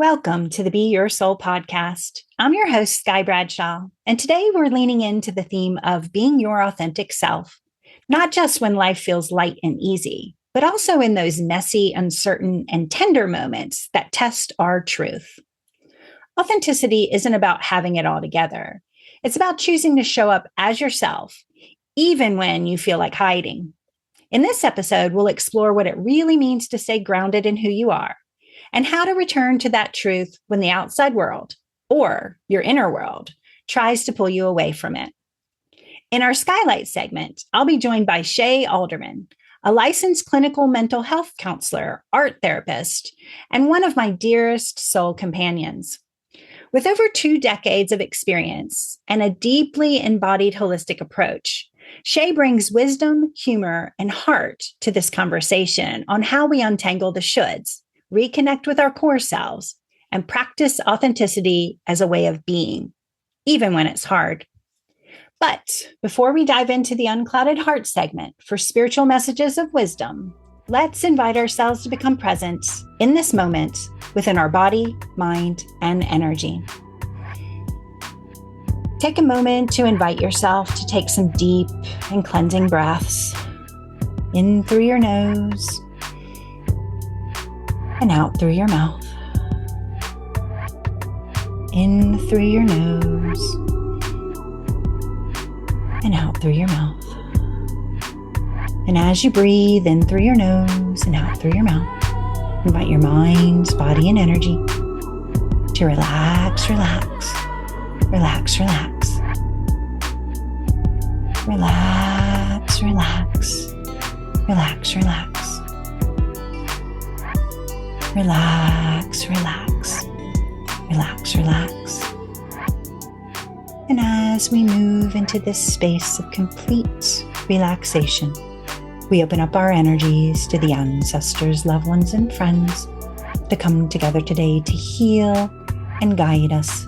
Welcome to the Be Your Soul podcast. I'm your host, Sky Bradshaw, and today we're leaning into the theme of being your authentic self, not just when life feels light and easy, but also in those messy, uncertain, and tender moments that test our truth. Authenticity isn't about having it all together. It's about choosing to show up as yourself, even when you feel like hiding. In this episode, we'll explore what it really means to stay grounded in who you are and how to return to that truth when the outside world, or your inner world, tries to pull you away from it. In our Skylight segment, I'll be joined by Shay Alderman, a licensed clinical mental health counselor, art therapist, and one of my dearest soul companions. With over 2 decades of experience and a deeply embodied holistic approach, Shay brings wisdom, humor, and heart to this conversation on how we untangle the shoulds, reconnect with our core selves, and practice authenticity as a way of being, even when it's hard. But before we dive into the Unclouded Heart segment for spiritual messages of wisdom, let's invite ourselves to become present in this moment within our body, mind, and energy. Take a moment to invite yourself to take some deep and cleansing breaths in through your nose and out through your mouth. In through your nose and out through your mouth. And as you breathe in through your nose and out through your mouth, invite your mind, body, and energy to relax, relax, relax, relax. Relax, relax, relax, relax. Relax, relax, relax, relax. And as we move into this space of complete relaxation, we open up our energies to the ancestors, loved ones, and friends to come together today to heal and guide us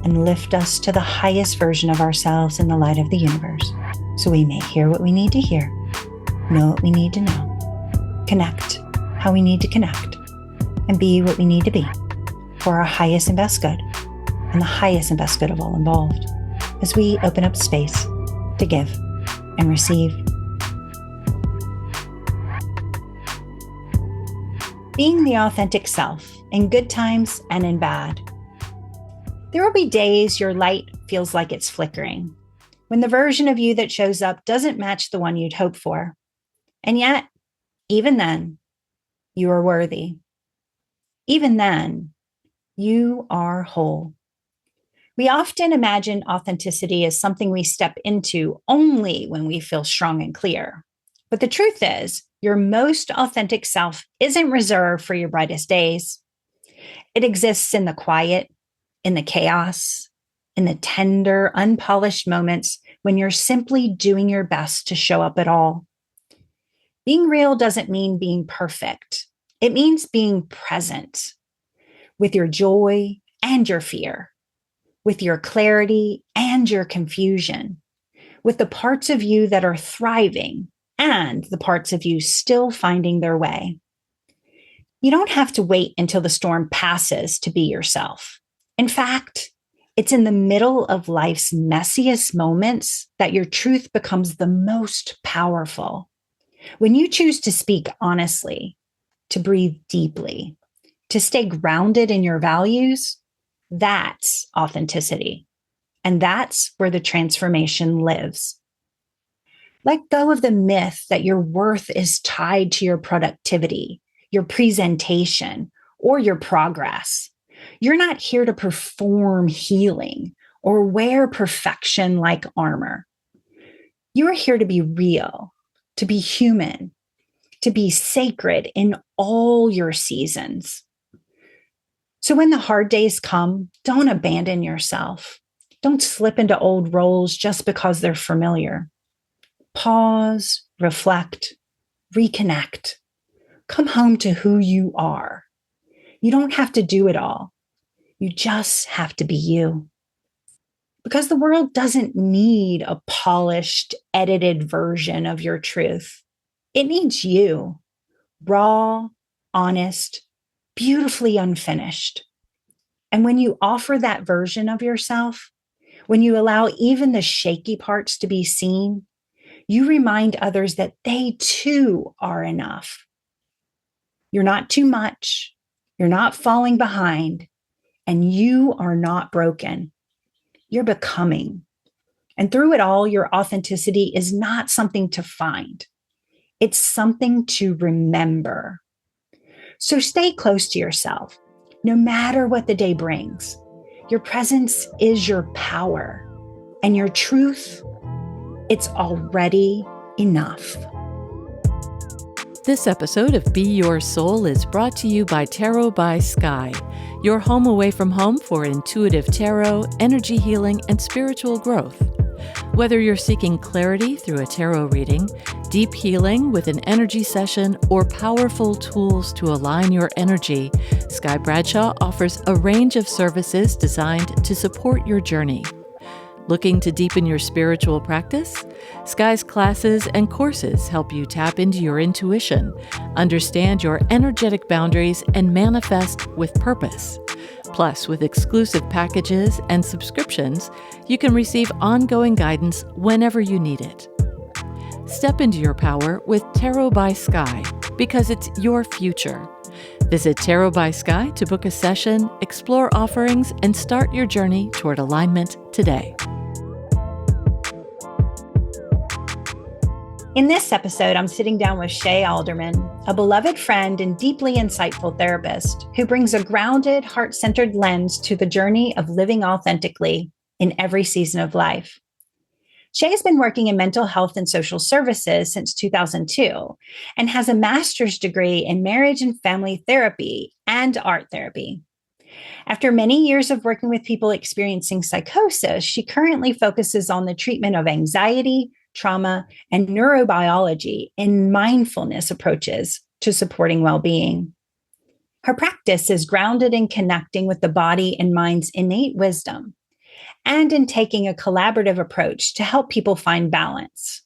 and lift us to the highest version of ourselves in the light of the universe, so we may hear what we need to hear, know what we need to know, connect how we need to connect, and be what we need to be for our highest and best good, and the highest and best good of all involved, as we open up space to give and receive. Being the authentic self in good times and in bad. There will be days your light feels like it's flickering, when the version of you that shows up doesn't match the one you'd hoped for. And yet, even then, you are worthy. Even then, you are whole. We often imagine authenticity as something we step into only when we feel strong and clear. But the truth is, your most authentic self isn't reserved for your brightest days. It exists in the quiet, in the chaos, in the tender, unpolished moments when you're simply doing your best to show up at all. Being real doesn't mean being perfect. It means being present with your joy and your fear, with your clarity and your confusion, with the parts of you that are thriving and the parts of you still finding their way. You don't have to wait until the storm passes to be yourself. In fact, it's in the middle of life's messiest moments that your truth becomes the most powerful. When you choose to speak honestly, to breathe deeply, to stay grounded in your values, that's authenticity. And that's where the transformation lives. Let go of the myth that your worth is tied to your productivity, your presentation, or your progress. You're not here to perform healing or wear perfection like armor. You're here to be real, to be human, to be sacred in all your seasons. So when the hard days come, don't abandon yourself. Don't slip into old roles just because they're familiar. Pause, reflect, reconnect. Come home to who you are. You don't have to do it all. You just have to be you. Because the world doesn't need a polished, edited version of your truth. It needs you, raw, honest, beautifully unfinished. And when you offer that version of yourself, when you allow even the shaky parts to be seen, you remind others that they too are enough. You're not too much. You're not falling behind, and you are not broken. You're becoming. And through it all, your authenticity is not something to find, it's something to remember. So stay close to yourself, no matter what the day brings. Your presence is your power, and your truth, it's already enough. This episode of Be Your Soul is brought to you by Tarot by Sky, your home away from home for intuitive tarot, energy healing, and spiritual growth. Whether you're seeking clarity through a tarot reading, deep healing with an energy session, or powerful tools to align your energy, Sky Bradshaw offers a range of services designed to support your journey. Looking to deepen your spiritual practice? Sky's classes and courses help you tap into your intuition, understand your energetic boundaries, and manifest with purpose. Plus, with exclusive packages and subscriptions, you can receive ongoing guidance whenever you need it. Step into your power with Tarot by Sky, because it's your future. Visit Tarot by Sky to book a session, explore offerings, and start your journey toward alignment today. In this episode, I'm sitting down with Shay Alderman, a beloved friend and deeply insightful therapist who brings a grounded, heart-centered lens to the journey of living authentically in every season of life. Shay has been working in mental health and social services since 2002 and has a master's degree in marriage and family therapy and art therapy. After many years of working with people experiencing psychosis, she currently focuses on the treatment of anxiety, trauma, and neurobiology in mindfulness approaches to supporting well-being. Her practice is grounded in connecting with the body and mind's innate wisdom and in taking a collaborative approach to help people find balance.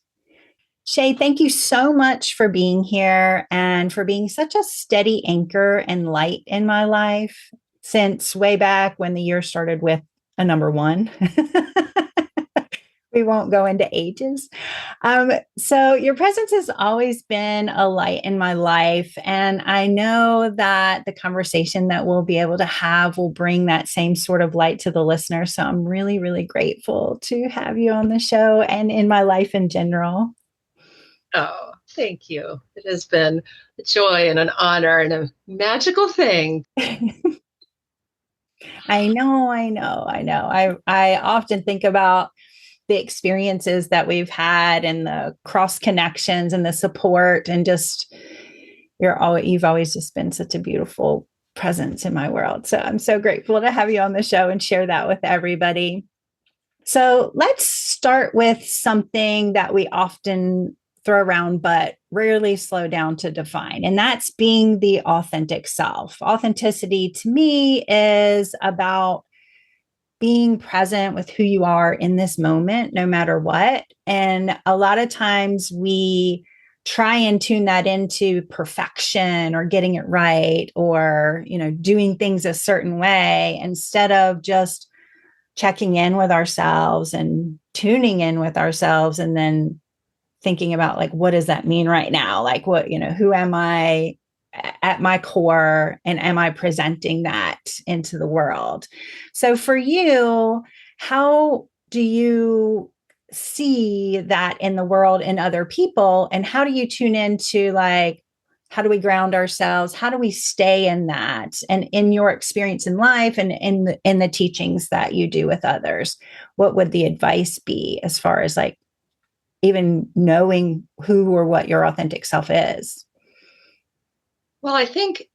Shay, thank you so much for being here and for being such a steady anchor and light in my life since way back when the year started with a number one. We won't go into ages. So your presence has always been a light in my life. And I know that the conversation that we'll be able to have will bring that same sort of light to the listener. So I'm really, really grateful to have you on the show and in my life in general. Oh, thank you. It has been a joy and an honor and a magical thing. I know. I often think about the experiences that we've had and the cross connections and the support and just you've always just been such a beautiful presence in my world. So I'm so grateful to have you on the show and share that with everybody. So let's start with something that we often throw around, but rarely slow down to define. And that's being the authentic self. Authenticity to me is about being present with who you are in this moment, no matter what. And a lot of times we try and tune that into perfection or getting it right or, doing things a certain way instead of just checking in with ourselves and tuning in with ourselves and then thinking about like, what does that mean right now? Like what, who am I at my core and am I presenting that into the world? So for you, how do you see that in the world in other people? And how do you tune into like, how do we ground ourselves? How do we stay in that? And in your experience in life and in the teachings that you do with others, what would the advice be as far as like even knowing who or what your authentic self is? Well, I think,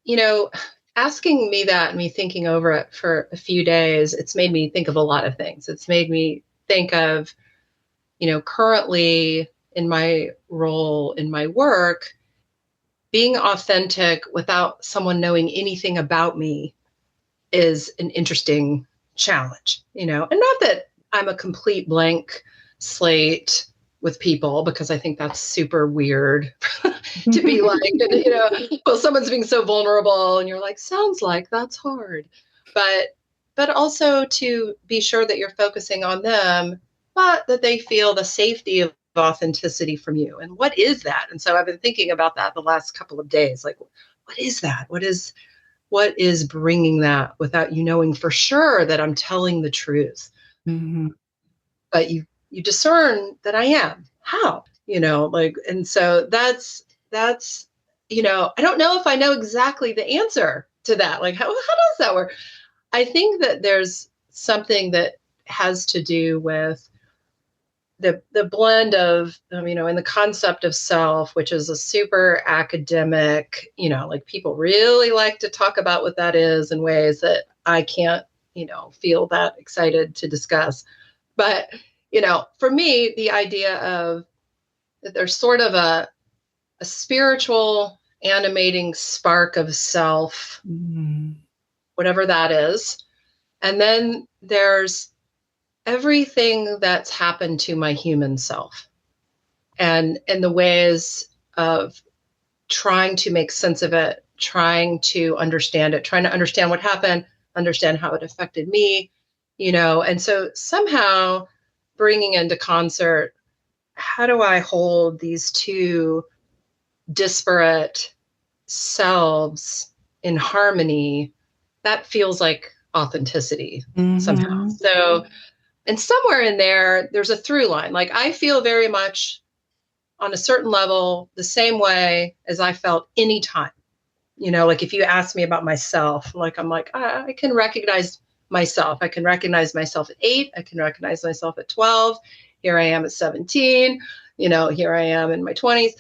asking me that and me thinking over it for a few days, it's made me think of a lot of things. It's made me think of, currently in my role, in my work, being authentic without someone knowing anything about me is an interesting challenge, and not that I'm a complete blank slate with people, because I think that's super weird to be like, well, someone's being so vulnerable and you're like, sounds like that's hard. But but also to be sure that you're focusing on them, but that they feel the safety of authenticity from you. And what is that? And so I've been thinking about that the last couple of days. Like, what is that? What is bringing that without you knowing for sure that I'm telling the truth? Mm-hmm. But you discern that I am. How? Like, and so that's I don't know if I know exactly the answer to that. Like, how does that work? I think that there's something that has to do with the blend of in the concept of self, which is a super academic, like people really like to talk about what that is in ways that I can't feel that excited to discuss. But for me, the idea of that there's sort of a spiritual animating spark of self, Mm-hmm. whatever that is, and then there's everything that's happened to my human self, and the ways of trying to make sense of it, trying to understand it, trying to understand what happened, understand how it affected me, and so somehow bringing into concert, how do I hold these two disparate selves in harmony? That feels like authenticity somehow. Mm-hmm. So, and somewhere in there, there's a through line. Like I feel very much on a certain level the same way as I felt anytime. Like if you ask me about myself, like I'm like, I can recognize myself. I can recognize myself at 8. I can recognize myself at 12. Here I am at 17. Here I am in my 20s.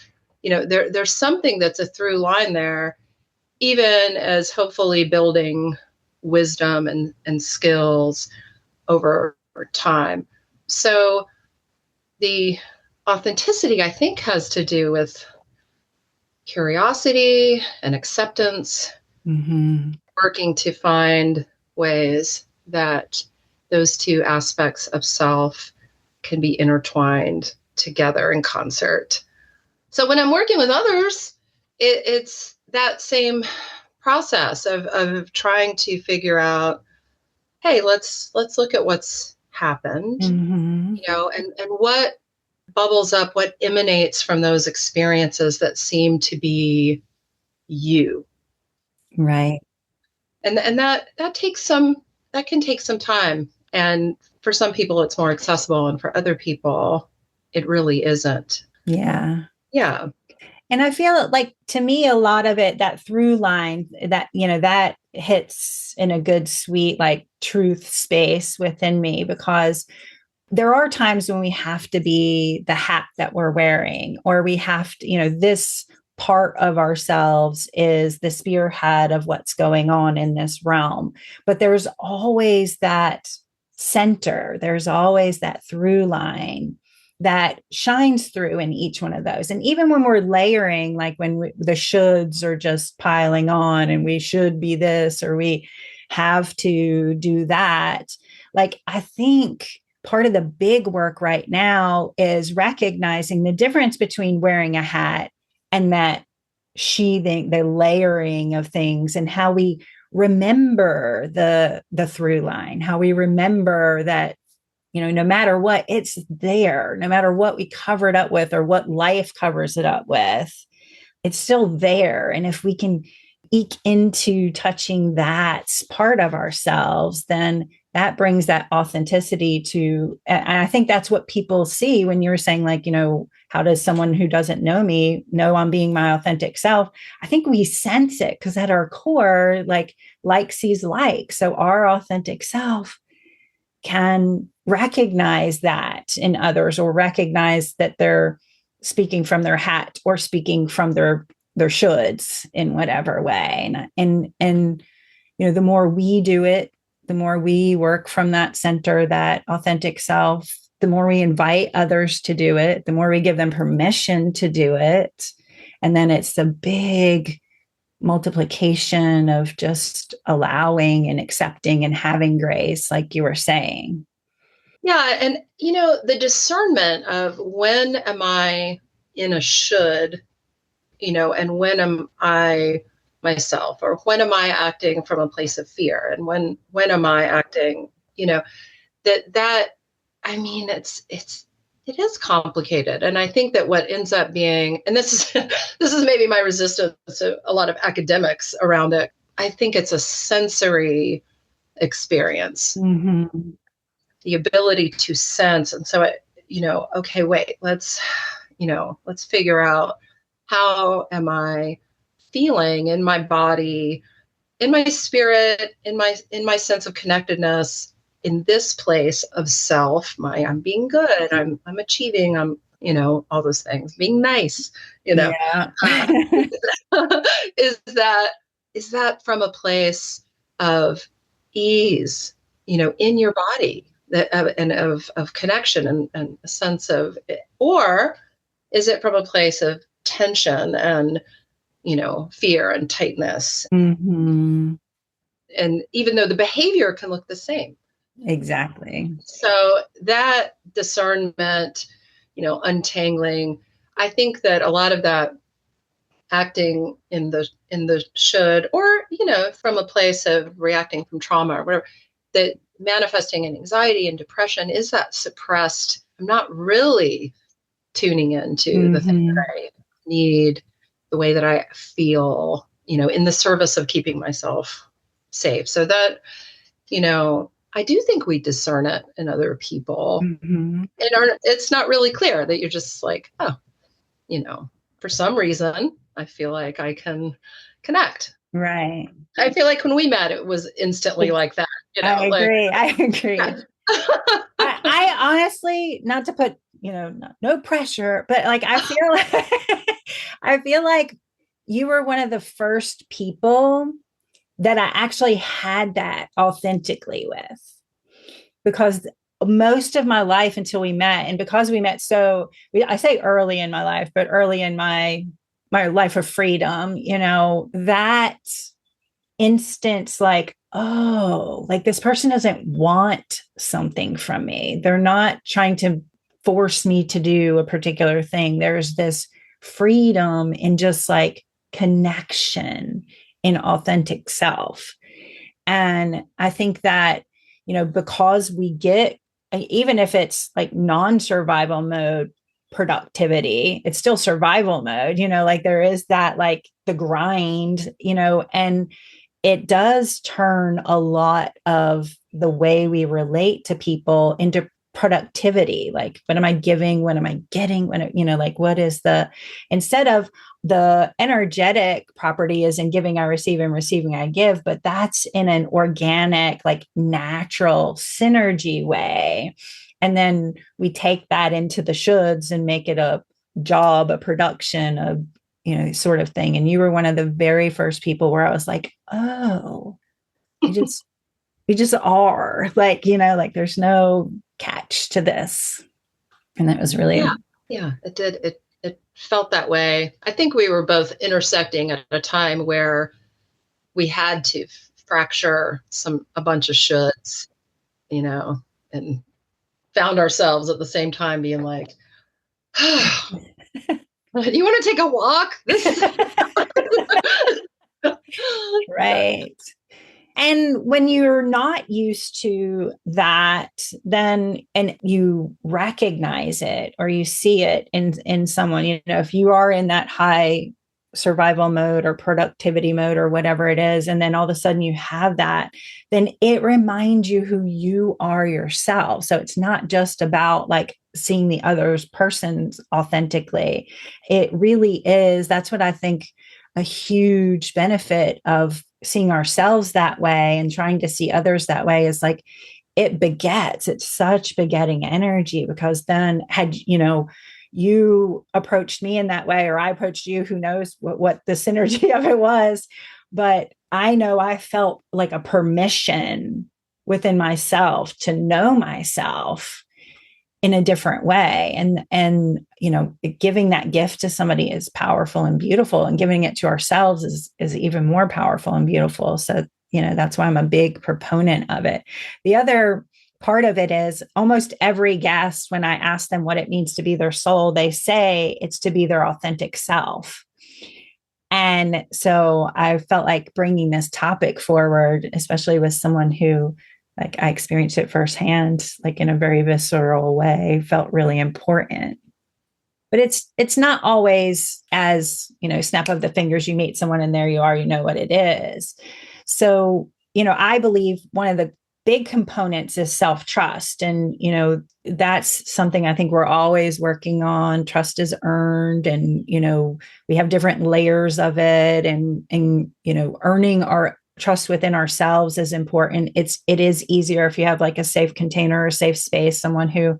There's something that's a through line there, even as hopefully building wisdom and skills over time. So the authenticity, I think, has to do with curiosity and acceptance, Mm-hmm. working to find ways that those two aspects of self can be intertwined together in concert. So when I'm working with others, it's that same process of trying to figure out, hey, let's look at what's happened, Mm-hmm. and what bubbles up, what emanates from those experiences that seem to be you. Right. And that can take some time. And for some people it's more accessible, and for other people it really isn't. Yeah. Yeah. And I feel like to me, a lot of it, that through line, that, that hits in a good, sweet, like truth space within me, because there are times when we have to be the hat that we're wearing, or we have to, this part of ourselves is the spearhead of what's going on in this realm. But there's always that center, there's always that through line that shines through in each one of those. And even when we're layering, like when the shoulds are just piling on and we should be this or we have to do that, like I think part of the big work right now is recognizing the difference between wearing a hat and that sheathing, the layering of things, and how we remember the through line, how we remember that, no matter what, it's there, no matter what we cover it up with or what life covers it up with, it's still there. And if we can eke into touching that part of ourselves, then that brings that authenticity to, and I think that's what people see when you're saying, like, how does someone who doesn't know me know I'm being my authentic self? I think we sense it because at our core, like sees like. So our authentic self can recognize that in others, or recognize that they're speaking from their hat or speaking from their shoulds in whatever way. And the more we do it, the more we work from that center, that authentic self, the more we invite others to do it, the more we give them permission to do it. And then it's the big multiplication of just allowing and accepting and having grace, like you were saying. Yeah. And the discernment of when am I in a should, and when am I myself, or when am I acting from a place of fear, and when am I acting, that I mean, it is complicated. And I think that what ends up being, and this is this is maybe my resistance to a lot of academics around it, I think it's a sensory experience, Mm-hmm. the ability to sense. And so okay, wait, let's figure out, how am I feeling in my body, in my spirit, in my sense of connectedness, in this place of self. I'm being good, I'm achieving, I'm, all those things, being nice, Yeah. uh, is that from a place of ease, in your body, and of connection, and a sense of it? Or is it from a place of tension and, fear and tightness? Mm-hmm. And even though the behavior can look the same. Exactly. So that discernment, untangling, I think that a lot of that acting in the should, or, from a place of reacting from trauma, or whatever, that manifesting in anxiety and depression is that suppressed, I'm not really tuning into the thing Mm-hmm. that I need, the way that I feel, in the service of keeping myself safe. So that, I do think we discern it in other people. Mm-hmm. And it's not really clear, that you're just like, oh, for some reason, I feel like I can connect. Right. I feel like when we met, it was instantly like that, I like, agree. I yeah. agree. I honestly, not to put, no pressure, but like I feel like I feel like you were one of the first people that I actually had that authentically with, because most of my life until we met, and because we met I say early in my life, but early in my life of freedom, that instance, like, oh, like this person doesn't want something from me. They're not trying to force me to do a particular thing. There's this freedom in just like connection in authentic self. And I think that, because we get, even if it's like non-survival mode productivity, it's still survival mode, like there is that, like the grind, and it does turn a lot of the way we relate to people into productivity. Like, what am I giving? What am I getting? Like, what is instead of the energetic property is in giving, I receive, and receiving, I give, but that's in an organic, like natural synergy way. And then we take that into the shoulds and make it a job, a production, sort of thing. And you were one of the very first people where I was like, oh, you just are, like, like there's no catch to this. And that was Yeah, really, yeah, it did. It felt that way. I think we were both intersecting at a time where we had to fracture a bunch of shoulds, and found ourselves at the same time being like, oh, you want to take a walk? This right. And when you're not used to that, then, and you recognize it or you see it in someone, if you are in that high survival mode or productivity mode or whatever it is, and then all of a sudden you have that, then it reminds you who you are yourself. So it's not just about like seeing the other person's authentically. It really is. That's what I think a huge benefit of seeing ourselves that way and trying to see others that way is like it's such begetting energy, because then had you approached me in that way or I approached you, who knows what the synergy of it was, but I know I felt like a permission within myself to know myself in a different way. And giving that gift to somebody is powerful and beautiful, and giving it to ourselves is even more powerful and beautiful. So that's why I'm a big proponent of it. The other part of it is, almost every guest, when I ask them what it means to be their soul, they say it's to be their authentic self. And so I felt like bringing this topic forward, especially with someone who, like, I experienced it firsthand, like in a very visceral way, felt really important. But it's not always as, snap of the fingers, you meet someone and there you are, you know what it is. So, I believe one of the big components is self-trust. And, that's something I think we're always working on. Trust is earned, and, we have different layers of it, and, earning our trust within ourselves is important. It is easier if you have like a safe container, a safe space, someone who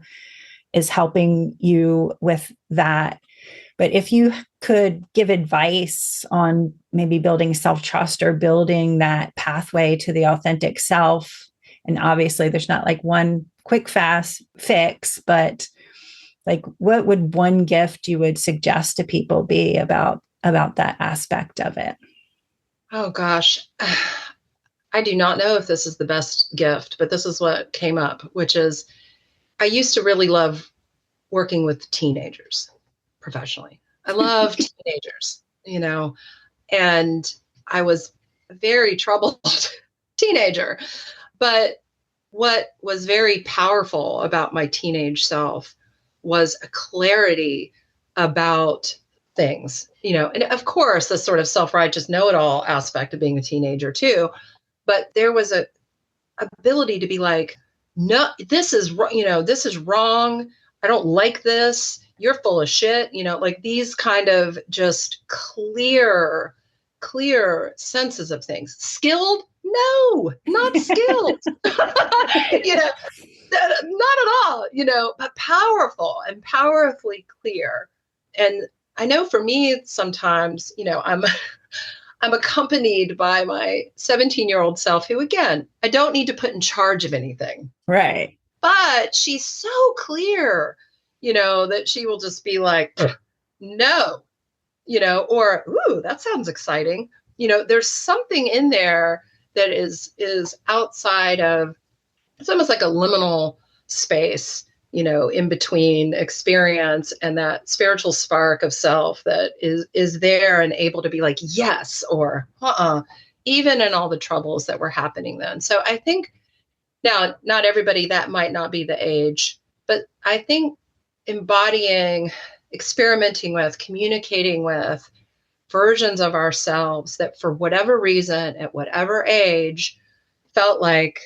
is helping you with that. But if you could give advice on maybe building self-trust or building that pathway to the authentic self, and obviously there's not like one quick fast fix, but like what would one gift you would suggest to people be about that aspect of it? Oh gosh. I do not know if this is the best gift, but this is what came up, which is I used to really love working with teenagers professionally. I love teenagers, and I was a very troubled teenager. But what was very powerful about my teenage self was a clarity about things, and of course, the sort of self-righteous know-it-all aspect of being a teenager too. But there was a ability to be like, no, this is this is wrong. I don't like this. You're full of shit. Like these kind of just clear senses of things. Skilled? No, not skilled. Not at all, but powerful and powerfully clear. And I know for me, sometimes, I'm accompanied by my 17-year-old self who, again, I don't need to put in charge of anything. Right. But she's so clear, that she will just be like, no, or, ooh, that sounds exciting. There's something in there that is outside of, it's almost like a liminal space, in between experience and that spiritual spark of self that is there and able to be like, yes, or even in all the troubles that were happening then. So I think now, not everybody, that might not be the age, but I think embodying, experimenting with, communicating with versions of ourselves that for whatever reason, at whatever age, felt like,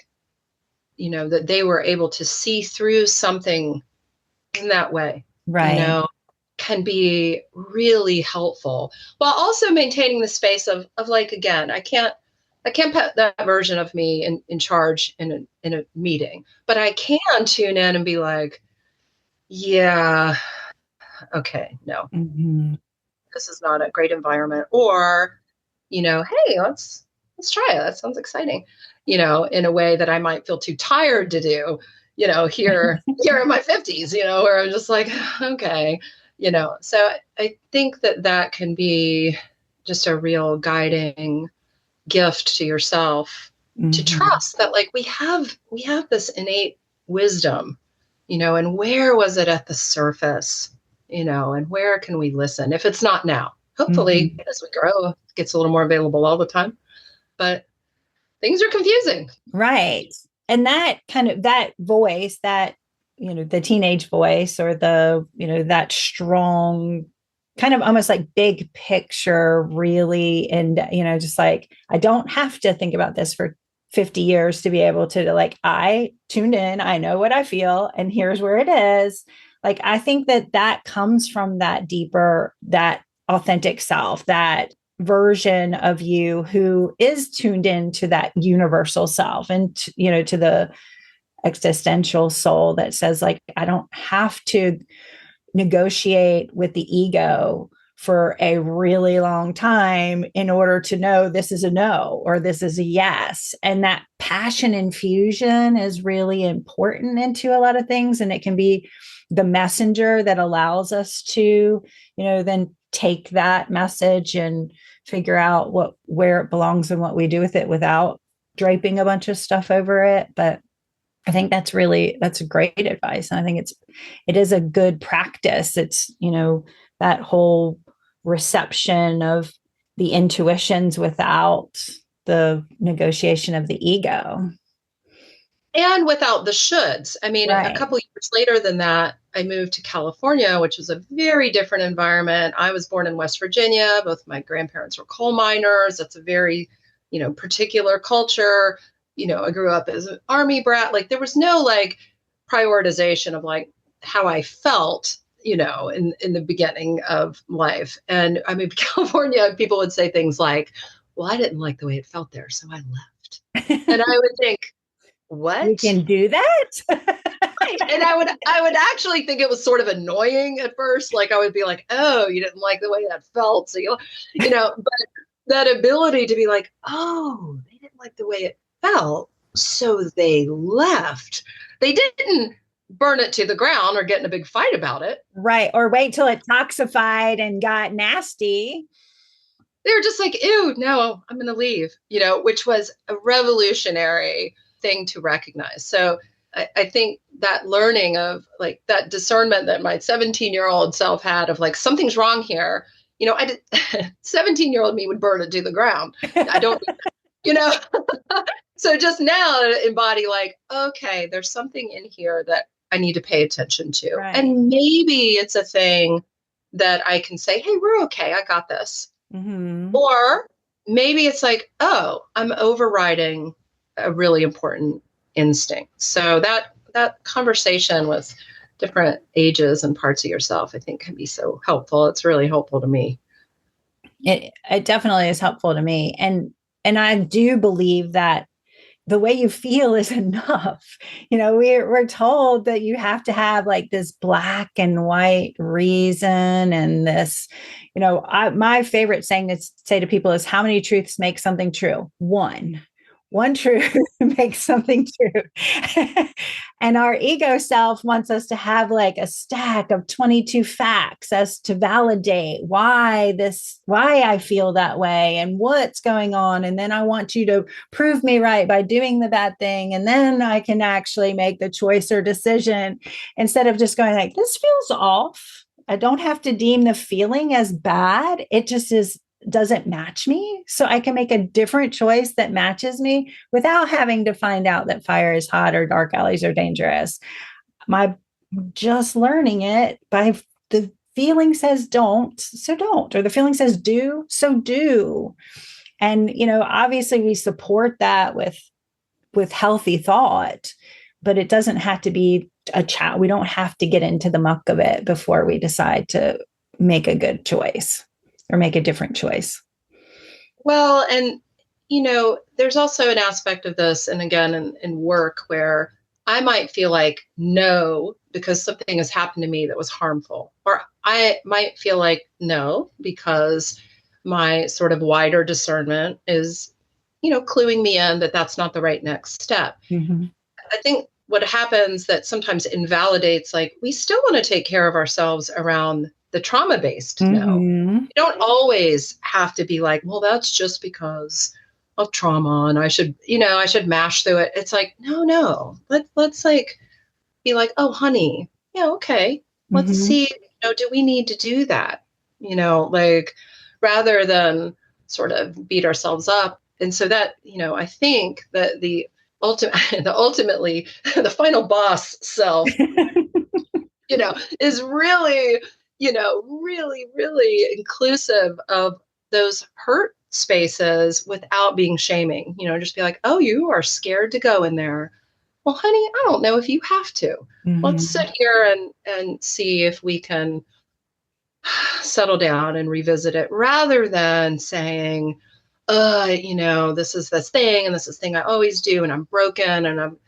that they were able to see through something in that way, Right. can be really helpful while also maintaining the space of like, again, I can't put that version of me in charge in a meeting, but I can tune in and be like, yeah, okay, no, this is not a great environment. Or, hey, let's try it. That sounds exciting, in a way that I might feel too tired to do, here in my 50s, where I'm just like, okay, so I think that can be just a real guiding gift to yourself, to trust that, like, we have this innate wisdom, and where was it at the surface, and where can we listen if it's not now? Hopefully, as we grow, it gets a little more available all the time, but things are confusing. Right. And that kind of, that voice, that, the teenage voice, or the, that strong kind of almost like big picture, really. And, just like, I don't have to think about this for 50 years to be able to, like, I tuned in, I know what I feel, and here's where it is. Like, I think that comes from that deeper, that authentic self, that version of you who is tuned into that universal self, and to the existential soul that says, like, I don't have to negotiate with the ego for a really long time in order to know this is a no or this is a yes. And that passion infusion is really important into a lot of things, and it can be the messenger that allows us to, then take that message and figure out where it belongs and what we do with it without draping a bunch of stuff over it. But I think that's great advice. And I think it is a good practice. It's, that whole reception of the intuitions without the negotiation of the ego. And without the shoulds. I mean, a Right. couple of years later than that, I moved to California, which was a very different environment. I was born in West Virginia. Both my grandparents were coal miners. That's a very, particular culture. I grew up as an army brat. Like there was no like prioritization of like how I felt, in the beginning of life. And I moved to California, and people would say things like, well, I didn't like the way it felt there, so I left. And I would think, You what? can do that. And I would actually think it was sort of annoying at first. Like I would be like, oh, you didn't like the way that felt. So but that ability to be like, oh, they didn't like the way it felt. So they left. They didn't burn it to the ground or get in a big fight about it. Right. Or wait till it toxified and got nasty. They were just like, ew, no, I'm going to leave, which was a revolutionary thing to recognize. So I think that learning of like that discernment that my 17-year-old self had of like, something's wrong here. 17-year-old me would burn it to the ground. I don't, so just now embody like, okay, there's something in here that I need to pay attention to. Right. And maybe it's a thing that I can say, hey, we're okay. I got this. Mm-hmm. Or maybe it's like, oh, I'm overriding a really important instinct. So that conversation with different ages and parts of yourself, I think, can be so helpful. It's really helpful to me. It definitely is helpful to me. And I do believe that the way you feel is enough. We're told that you have to have like this black and white reason and this, my favorite saying to say to people is, how many truths make something true? One truth makes something true. And our ego self wants us to have like a stack of 22 facts as to validate why I feel that way and what's going on. And then I want you to prove me right by doing the bad thing. And then I can actually make the choice or decision instead of just going like, this feels off. I don't have to deem the feeling as bad. It just doesn't match me. So I can make a different choice that matches me without having to find out that fire is hot or dark alleys are dangerous. My just learning it by the feeling says don't, so don't, or the feeling says do, so do. And, obviously we support that with healthy thought, but it doesn't have to be a chat. We don't have to get into the muck of it before we decide to make a good choice or make a different choice. Well, and, there's also an aspect of this, and again, in work where I might feel like no, because something has happened to me that was harmful, or I might feel like no, because my sort of wider discernment is, cluing me in that that's not the right next step. Mm-hmm. I think what happens that sometimes invalidates, like we still want to take care of ourselves around the trauma-based no. You don't always have to be like, well, that's just because of trauma and I should mash through it. It's like, no. Let's like be like, oh, honey, yeah, okay. Let's see, do we need to do that? Like rather than sort of beat ourselves up. And so that, I think that ultimately the final boss self, is really, really, really inclusive of those hurt spaces without being shaming, just be like, oh, you are scared to go in there. Well, honey, I don't know if you have to. Let's sit here and see if we can settle down and revisit it rather than saying, this is this thing and this is thing I always do and I'm broken and I'm,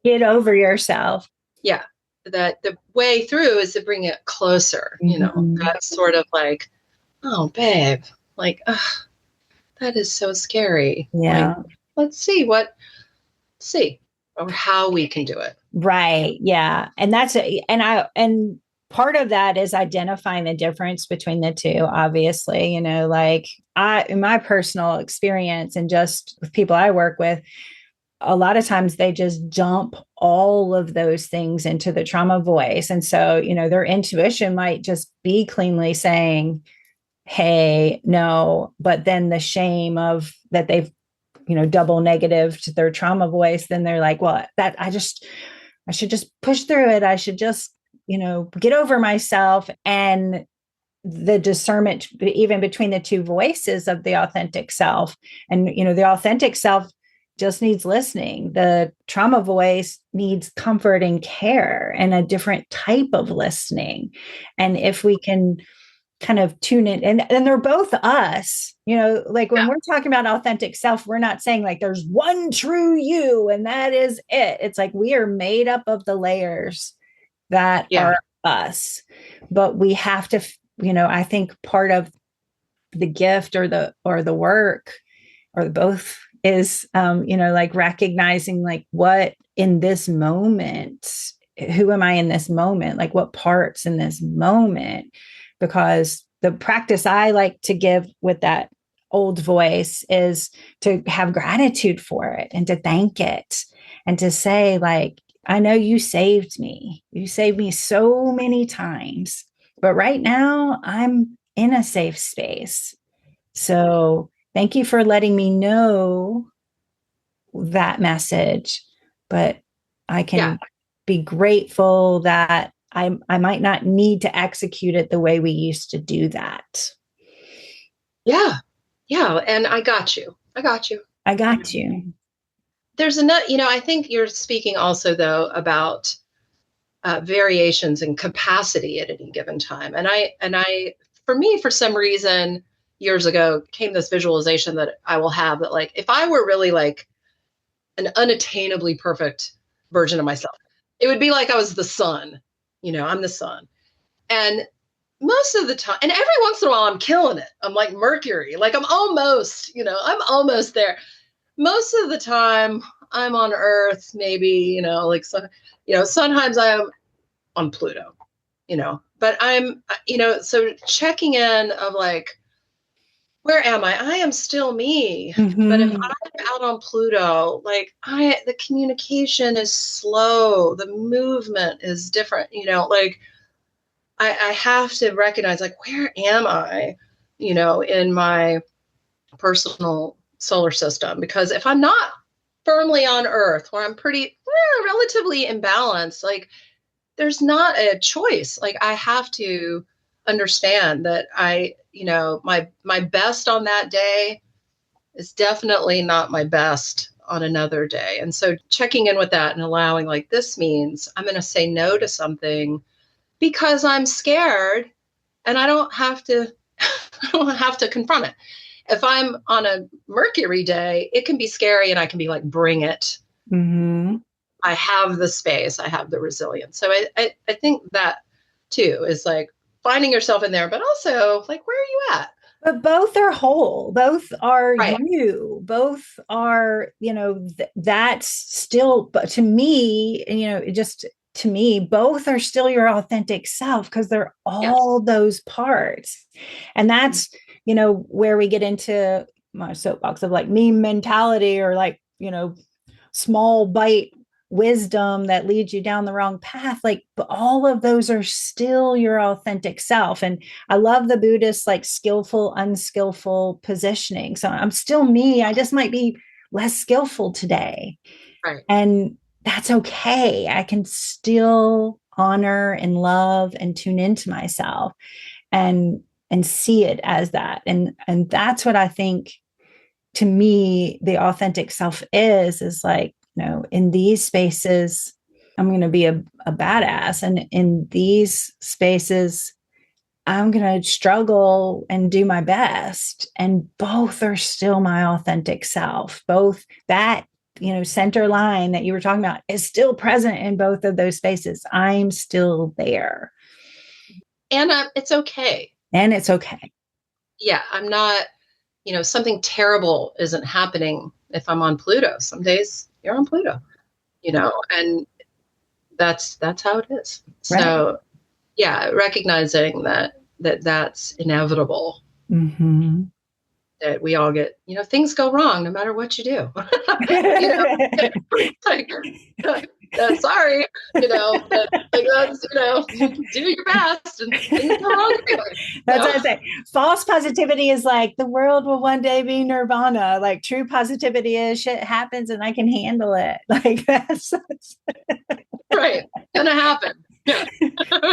get over yourself. Yeah. That the way through is to bring it closer, that's sort of like, oh, babe, like, that is so scary. Yeah. Like, let's see or how we can do it. Right. Yeah. And and part of that is identifying the difference between the two, obviously, like in my personal experience and just with people I work with, a lot of times they just dump all of those things into the trauma voice. And so, their intuition might just be cleanly saying, hey, no, but then the shame of that they've, double negative to their trauma voice, then they're like, well, I should just push through it. I should just, get over myself. And the discernment even between the two voices of the authentic self, and the authentic self just needs listening. The trauma voice needs comfort and care and a different type of listening. And if we can kind of tune in, and they're both us, like when we're talking about authentic self, we're not saying like there's one true you and that is it. It's like we are made up of the layers that are us, but we have to, I think part of the gift or the work or both is, like recognizing like what in this moment, who am I in this moment? Like what parts in this moment? Because the practice I like to give with that old voice is to have gratitude for it and to thank it and to say like, I know you saved me. You saved me so many times, but right now I'm in a safe space. So thank you for letting me know that message, but I can be grateful that I might not need to execute it the way we used to do that. Yeah. Yeah. And I got you. I got you. I got you. There's another, I think you're speaking also though about variations in capacity at any given time. And for me, for some reason, years ago came this visualization that I will have that like, if I were really like an unattainably perfect version of myself, it would be like I was the sun, I'm the sun. And most of the time, and every once in a while I'm killing it. I'm like Mercury, like I'm almost there. Most of the time I'm on Earth, maybe, like, so, sometimes I'm on Pluto, but I'm, so checking in of like, where am I? I am still me. Mm-hmm. But if I'm out on Pluto, like the communication is slow. The movement is different, like I have to recognize like, where am I, in my personal solar system? Because if I'm not firmly on Earth, where I'm pretty relatively imbalanced, like there's not a choice. Like I have to understand that my best on that day is definitely not my best on another day. And so checking in with that and allowing like, this means I'm going to say no to something because I'm scared and I don't have to confront it. If I'm on a Mercury day, it can be scary and I can be like, bring it. Mm-hmm. I have the space, I have the resilience. So I think that too is like finding yourself in there, but also like, where are you at? But both are whole. Both are Right. you. Both are, that's still, but to me, just to me, both are still your authentic self because they're all those parts. And that's, where we get into my soapbox of like meme mentality or like, small bite wisdom that leads you down the wrong path. Like all of those are still your authentic self. And I love the Buddhist, like skillful, unskillful positioning. So I'm still me. I just might be less skillful today. Right. And that's okay. I can still honor and love and tune into myself and see it as that. And that's what I think to me, the authentic self is like, in these spaces, I'm going to be a badass. And in these spaces, I'm going to struggle and do my best. And both are still my authentic self. Both that, center line that you were talking about is still present in both of those spaces. I'm still there. And it's okay. And it's okay. Yeah. I'm not, something terrible isn't happening if I'm on Pluto. Some days you're on Pluto, and that's how it is. Right. So yeah, recognizing that's inevitable. Mm-hmm. That we all get, things go wrong no matter what you do. Sorry, but like that's, do your best and things go wrong anyway. That's what I say. False positivity is like the world will one day be nirvana. Like true positivity is shit happens and I can handle it. Like that's right. Gonna happen. Yeah.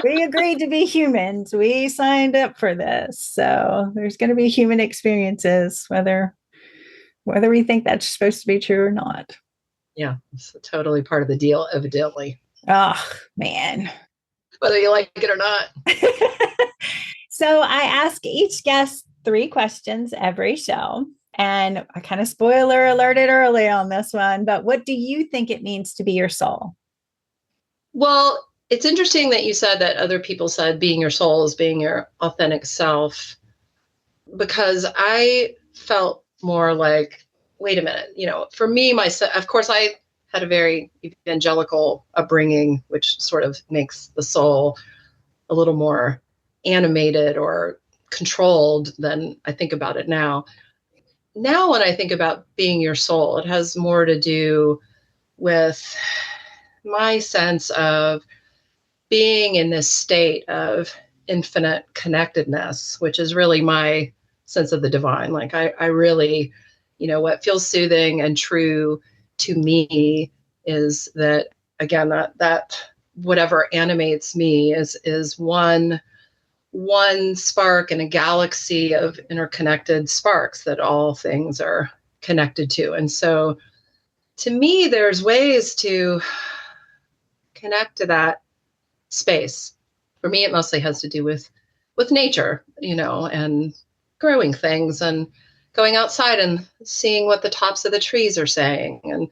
We agreed to be humans. We signed up for this. So there's going to be human experiences, whether we think that's supposed to be true or not. Yeah, it's totally part of the deal, evidently. Oh, man. Whether you like it or not. So I ask each guest 3 questions every show. And I kind of spoiler alerted early on this one, but what do you think it means to be your soul? Well, it's interesting that you said that other people said being your soul is being your authentic self, because I felt more like, wait a minute, for me, myself, of course, I had a very evangelical upbringing, which sort of makes the soul a little more animated or controlled than I think about it now. Now, when I think about being your soul, it has more to do with my sense of being in this state of infinite connectedness, which is really my sense of the divine. Like I really, what feels soothing and true to me is that, again, that whatever animates me is one spark in a galaxy of interconnected sparks that all things are connected to. And so to me, there's ways to connect to that space. For me, it mostly has to do with nature, and growing things and going outside and seeing what the tops of the trees are saying. And,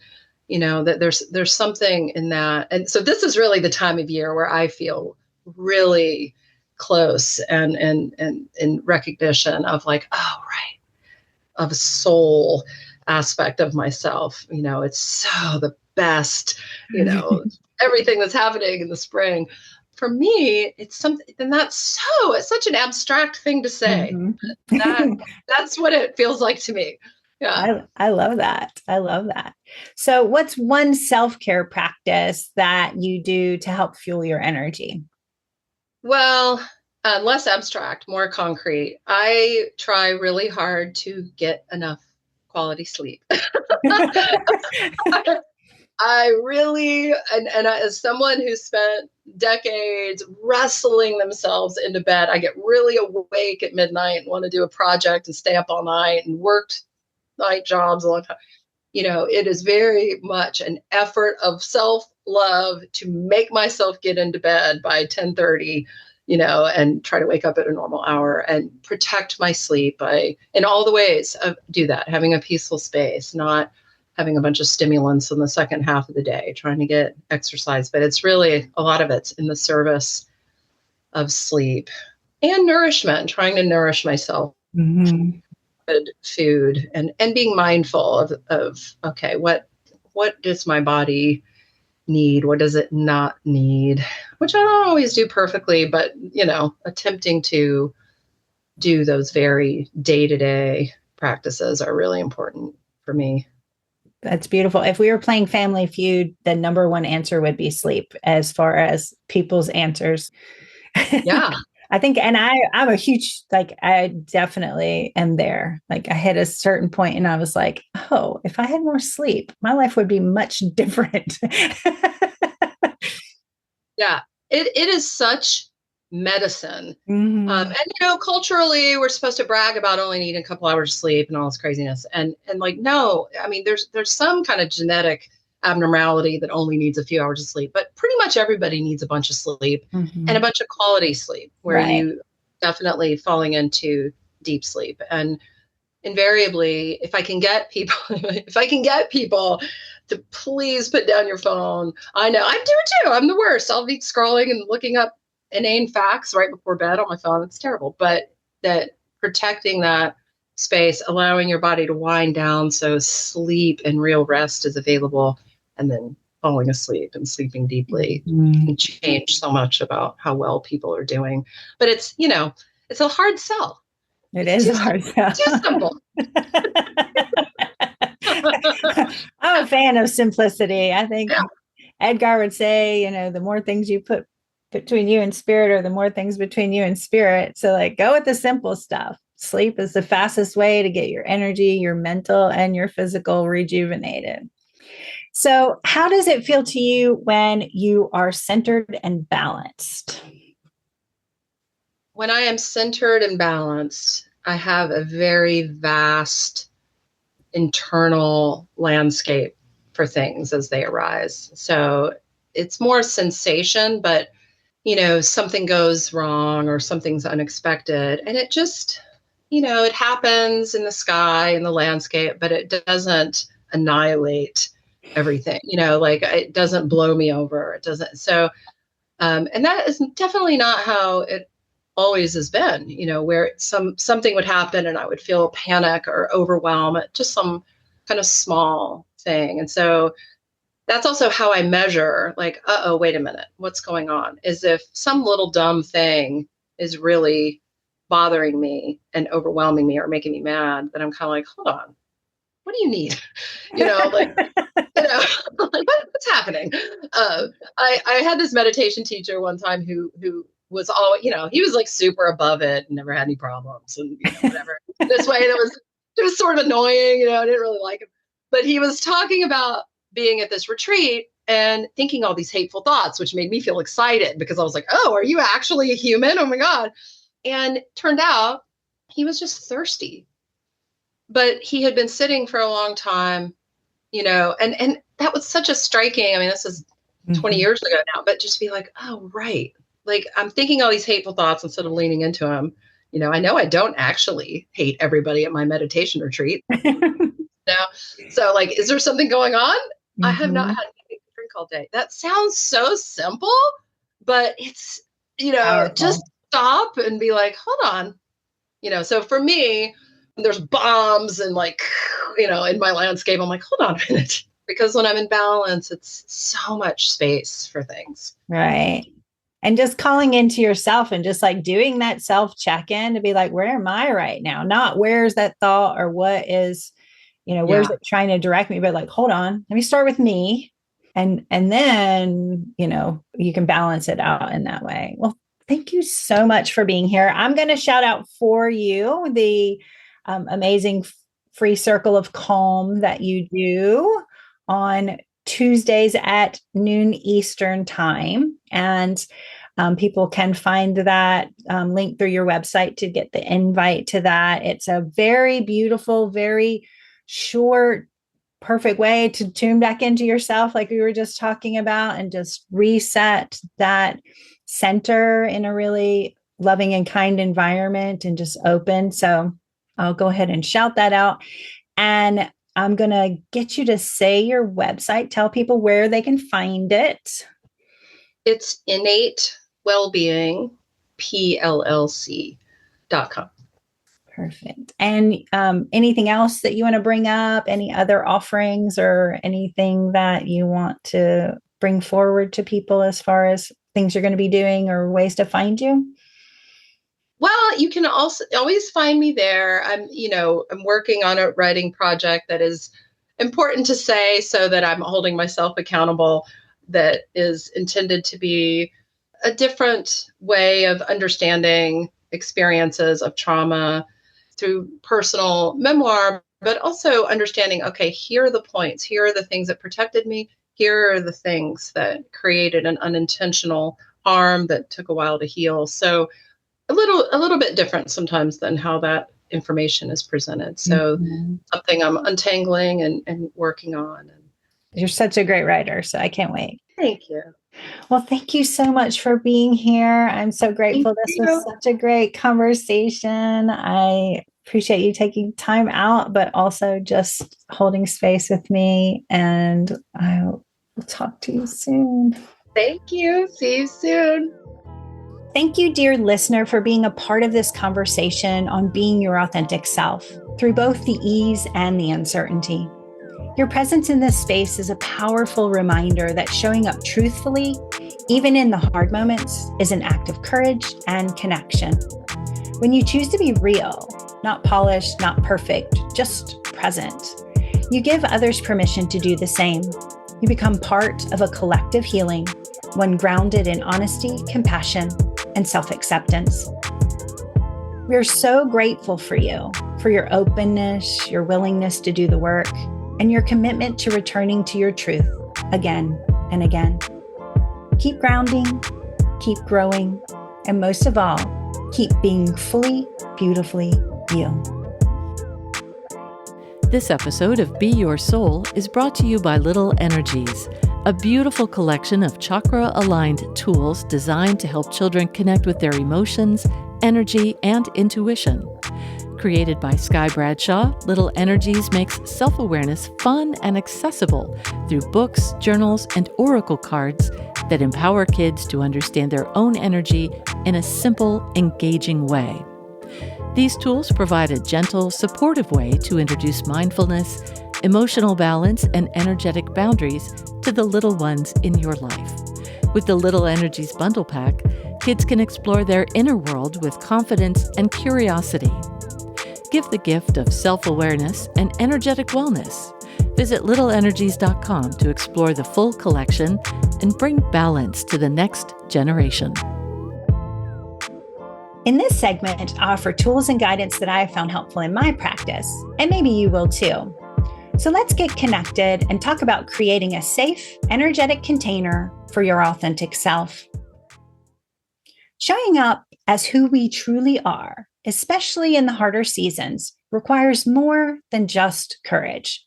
that there's something in that. And so this is really the time of year where I feel really close and in recognition of like, oh, right, of a soul aspect of myself. It's so the best, everything that's happening in the spring. For me, it's something, and it's such an abstract thing to say. Mm-hmm. That's what it feels like to me. Yeah. I love that. I love that. So what's one self-care practice that you do to help fuel your energy? Well, less abstract, more concrete. I try really hard to get enough quality sleep. I really, and as someone who spent decades wrestling themselves into bed, I get really awake at midnight and want to do a project and stay up all night and worked night jobs a long time. It is very much an effort of self-love to make myself get into bed by 10:30, and try to wake up at a normal hour and protect my sleep in all the ways of do that, having a peaceful space, not having a bunch of stimulants in the second half of the day, trying to get exercise. But it's really, a lot of it's in the service of sleep and nourishment, trying to nourish myself. Mm-hmm. Good food and being mindful of okay, what does my body need? What does it not need? Which I don't always do perfectly, but attempting to do those very day-to-day practices are really important for me. That's beautiful. If we were playing Family Feud, the number one answer would be sleep as far as people's answers. Yeah. I think, and I'm a huge, like, I definitely am there. Like I hit a certain point and I was like, oh, if I had more sleep, my life would be much different. Yeah, it is such medicine. Mm-hmm. And, culturally, we're supposed to brag about only needing a couple hours of sleep and all this craziness. And like, no, I mean, there's some kind of genetic abnormality that only needs a few hours of sleep, but pretty much everybody needs a bunch of sleep and a bunch of quality sleep where you definitely falling into deep sleep. And invariably, if I can get people to please put down your phone, I know I do it too. I'm the worst. I'll be scrolling and looking up inane facts right before bed on my phone. It's terrible, but that protecting that space, allowing your body to wind down so sleep and real rest is available, and then falling asleep and sleeping deeply can change so much about how well people are doing. But it's a hard sell. It's a hard sell. Too simple. I'm a fan of simplicity. I think Edgar would say, the more things you put between you and spirit, or the more things between you and spirit. So like go with the simple stuff. Sleep is the fastest way to get your energy, your mental and your physical rejuvenated. So how does it feel to you when you are centered and balanced? When I am centered and balanced, I have a very vast internal landscape for things as they arise. So it's more sensation, but something goes wrong or something's unexpected, and it just, it happens in the sky, in the landscape, but it doesn't annihilate everything, like it doesn't blow me over. It doesn't. So, and that is definitely not how it always has been, where something would happen and I would feel panic or overwhelm at just some kind of small thing. And so that's also how I measure, like, wait a minute, what's going on? Is if some little dumb thing is really bothering me and overwhelming me or making me mad, then I'm kind of like, hold on, what do you need? Like, like what's happening? I had this meditation teacher one time who was all, he was like super above it and never had any problems and whatever. This way, it was sort of annoying, I didn't really like him. But he was talking about being at this retreat and thinking all these hateful thoughts, which made me feel excited because I was like, oh, are you actually a human? Oh my God. And it turned out he was just thirsty. But he had been sitting for a long time, and that was such a striking, I mean, this is 20 years ago now, but just be like, oh, right. Like I'm thinking all these hateful thoughts instead of leaning into them. I know I don't actually hate everybody at my meditation retreat. So like, is there something going on? I have not had anything to drink all day. That sounds so simple, but it's, Powerful. just stop and be like, hold on. So for me, there's bombs and like, in my landscape, I'm like, hold on a minute. Because when I'm in balance, it's so much space for things. Right. And just calling into yourself and just like doing that self check-in to be like, where am I right now? Not where's that thought or what is, where's it trying to direct me? But like, hold on, let me start with me. And then, you can balance it out in that way. Well, thank you so much for being here. I'm going to shout out for you the amazing free circle of calm that you do on Tuesdays at noon Eastern time. And people can find that link through your website to get the invite to that. It's a very beautiful, very short, perfect way to tune back into yourself, like we were just talking about, and just reset that center in a really loving and kind environment and just open. So I'll go ahead and shout that out. And I'm going to get you to say your website, tell people where they can find it. It's Innate Wellbeing, PLLC.com. Perfect. And anything else that you want to bring up? Any other offerings or anything that you want to bring forward to people as far as things you're going to be doing or ways to find you? Well, you can also always find me there. I'm working on a writing project that is important to say so that I'm holding myself accountable, that is intended to be a different way of understanding experiences of trauma through personal memoir, but also understanding, okay, here are the points, here are the things that protected me, here are the things that created an unintentional harm that took a while to heal. So a little bit different sometimes than how that information is presented. So something I'm untangling and working on. You're such a great writer, so I can't wait. Thank you. Well, thank you so much for being here. I'm so grateful. This was such a great conversation. I appreciate you taking time out, but also just holding space with me. And I will talk to you soon. Thank you. See you soon. Thank you, dear listener, for being a part of this conversation on being your authentic self through both the ease and the uncertainty. Your presence in this space is a powerful reminder that showing up truthfully, even in the hard moments, is an act of courage and connection. When you choose to be real, not polished, not perfect, just present, you give others permission to do the same. You become part of a collective healing, one grounded in honesty, compassion, and self-acceptance. We are so grateful for you, for your openness, your willingness to do the work, and your commitment to returning to your truth again and again. Keep grounding, keep growing, and most of all, keep being fully, beautifully you. This episode of Be Your Soul is brought to you by Little Energies, a beautiful collection of chakra-aligned tools designed to help children connect with their emotions, energy, and intuition. Created by Sky Bradshaw, Little Energies makes self-awareness fun and accessible through books, journals, and oracle cards that empower kids to understand their own energy in a simple, engaging way. These tools provide a gentle, supportive way to introduce mindfulness, emotional balance, and energetic boundaries to the little ones in your life. With the Little Energies Bundle Pack, kids can explore their inner world with confidence and curiosity. Give the gift of self-awareness and energetic wellness. Visit littleenergies.com to explore the full collection and bring balance to the next generation. In this segment, I offer tools and guidance that I have found helpful in my practice, and maybe you will too. So let's get connected and talk about creating a safe, energetic container for your authentic self. Showing up as who we truly are, especially in the harder seasons, requires more than just courage.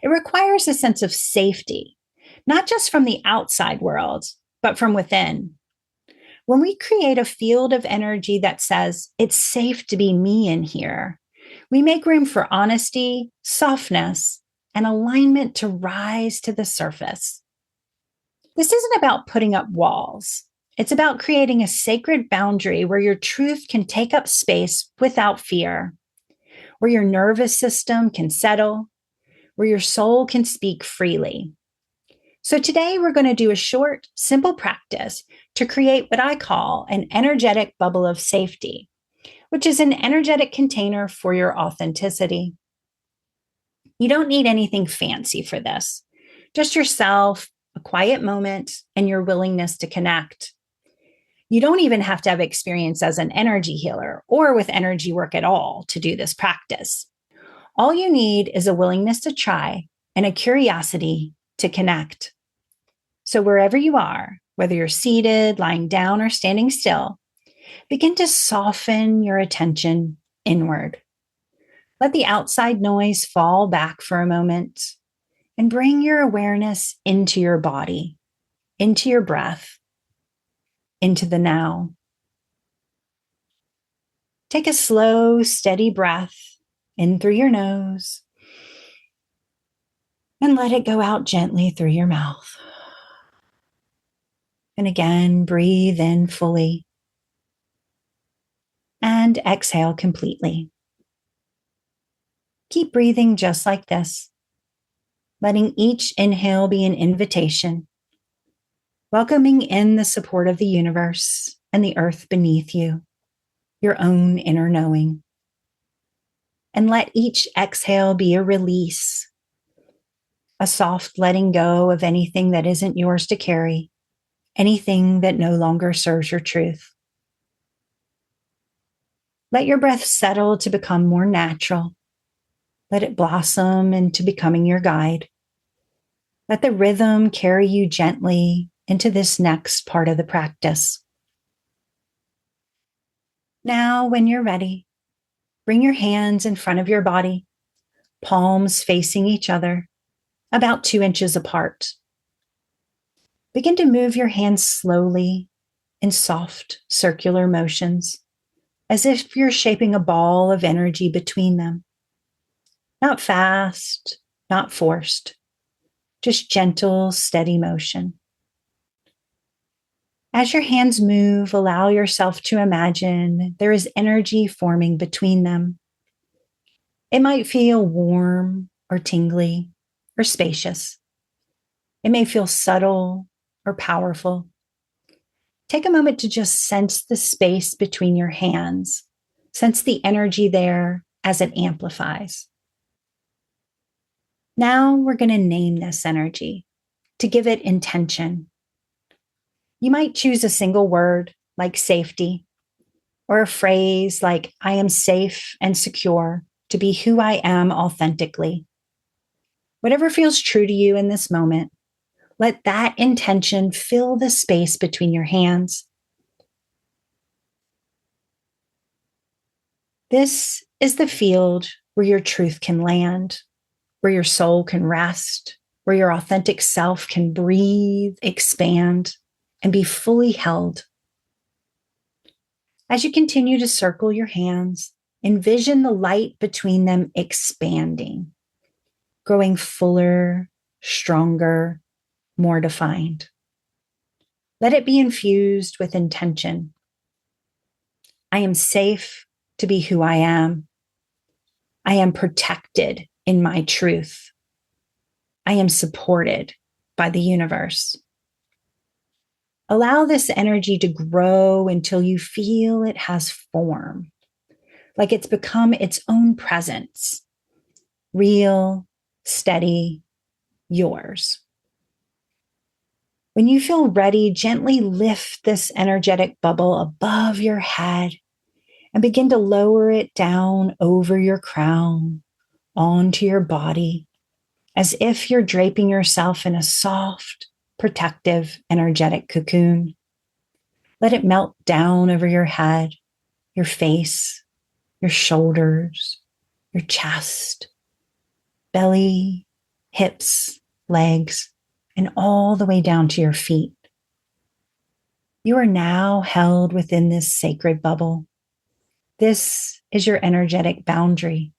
It requires a sense of safety, not just from the outside world, but from within. When we create a field of energy that says, it's safe to be me in here, we make room for honesty, softness, and alignment to rise to the surface. This isn't about putting up walls. It's about creating a sacred boundary where your truth can take up space without fear, where your nervous system can settle, where your soul can speak freely. So today we're going to do a short, simple practice to create what I call an energetic bubble of safety, which is an energetic container for your authenticity. You don't need anything fancy for this, just yourself, a quiet moment, and your willingness to connect. You don't even have to have experience as an energy healer or with energy work at all to do this practice. All you need is a willingness to try and a curiosity to connect. So wherever you are, whether you're seated, lying down, or standing still, begin to soften your attention inward. Let the outside noise fall back for a moment and bring your awareness into your body, into your breath, into the now. Take a slow, steady breath in through your nose and let it go out gently through your mouth. And again, breathe in fully and exhale completely. Keep breathing just like this, letting each inhale be an invitation, welcoming in the support of the universe and the earth beneath you, your own inner knowing. And let each exhale be a release, a soft letting go of anything that isn't yours to carry, anything that no longer serves your truth. Let your breath settle to become more natural. Let it blossom into becoming your guide. Let the rhythm carry you gently into this next part of the practice. Now, when you're ready, bring your hands in front of your body, palms facing each other, about 2 inches apart. Begin to move your hands slowly in soft circular motions, as if you're shaping a ball of energy between them. Not fast, not forced, just gentle, steady motion. As your hands move, allow yourself to imagine there is energy forming between them. It might feel warm or tingly or spacious. It may feel subtle or powerful. Take a moment to just sense the space between your hands. Sense the energy there as it amplifies. Now we're going to name this energy. to give it intention. You might choose a single word like safety, or a phrase like I am safe and secure to be who I am authentically. Whatever feels true to you in this moment, let that intention fill the space between your hands. This is the field where your truth can land, where your soul can rest, where your authentic self can breathe, expand, and be fully held. As you continue to circle your hands, envision the light between them expanding, growing fuller, stronger, more defined. Let it be infused with intention. I am safe to be who I am. I am protected in my truth. I am supported by the universe. Allow this energy to grow until you feel it has form, like it's become its own presence, real, steady, yours. When you feel ready, gently lift this energetic bubble above your head and begin to lower it down over your crown, onto your body, as if you're draping yourself in a soft, protective, energetic cocoon. Let it melt down over your head, your face, your shoulders, your chest, belly, hips, legs, and all the way down to your feet. You are now held within this sacred bubble. This is your energetic boundary.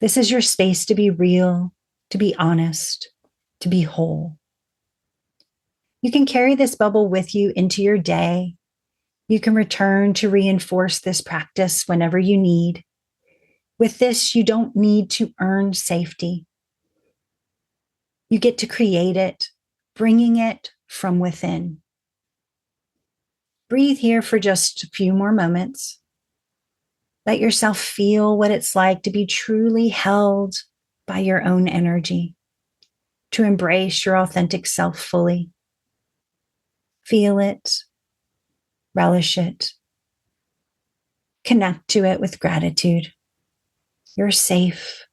This is your space to be real, to be honest, to be whole. You can carry this bubble with you into your day. You can return to reinforce this practice whenever you need. With this, you don't need to earn safety. You get to create it, bringing it from within. Breathe here for just a few more moments. Let yourself feel what it's like to be truly held by your own energy, to embrace your authentic self fully. Feel it, relish it, connect to it with gratitude. You're safe,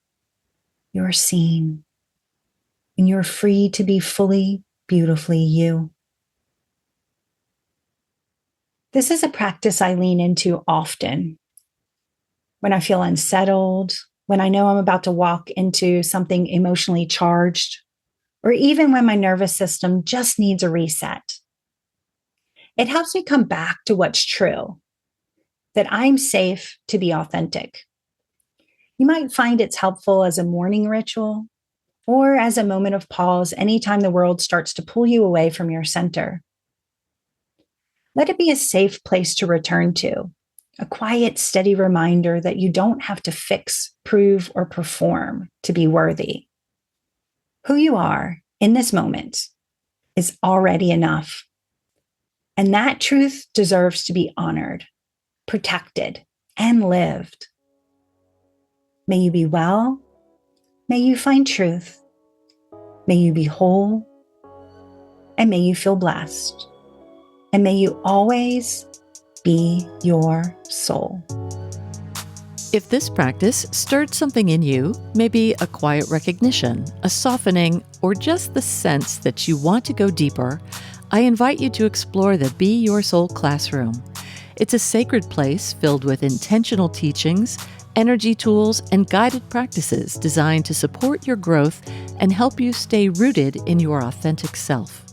you're seen, and you're free to be fully, beautifully you. This is a practice I lean into often when I feel unsettled, when I know I'm about to walk into something emotionally charged, or even when my nervous system just needs a reset. It helps me come back to what's true, that I'm safe to be authentic. You might find it's helpful as a morning ritual or as a moment of pause anytime the world starts to pull you away from your center. Let it be a safe place to return to, a quiet, steady reminder that you don't have to fix, prove, or perform to be worthy. Who you are in this moment is already enough. And that truth deserves to be honored, protected, and lived. May you be well. May you find truth. May you be whole. And may you feel blessed. And may you always be your soul. If this practice stirred something in you, maybe a quiet recognition, a softening, or just the sense that you want to go deeper, I invite you to explore the Be Your Soul classroom. It's a sacred place filled with intentional teachings, energy tools, and guided practices designed to support your growth and help you stay rooted in your authentic self.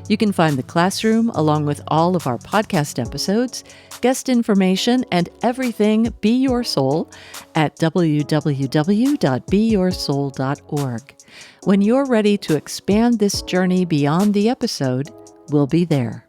You can find the classroom along with all of our podcast episodes, guest information, and everything Be Your Soul at www.beyoursoul.org. When you're ready to expand this journey beyond the episode, we'll be there.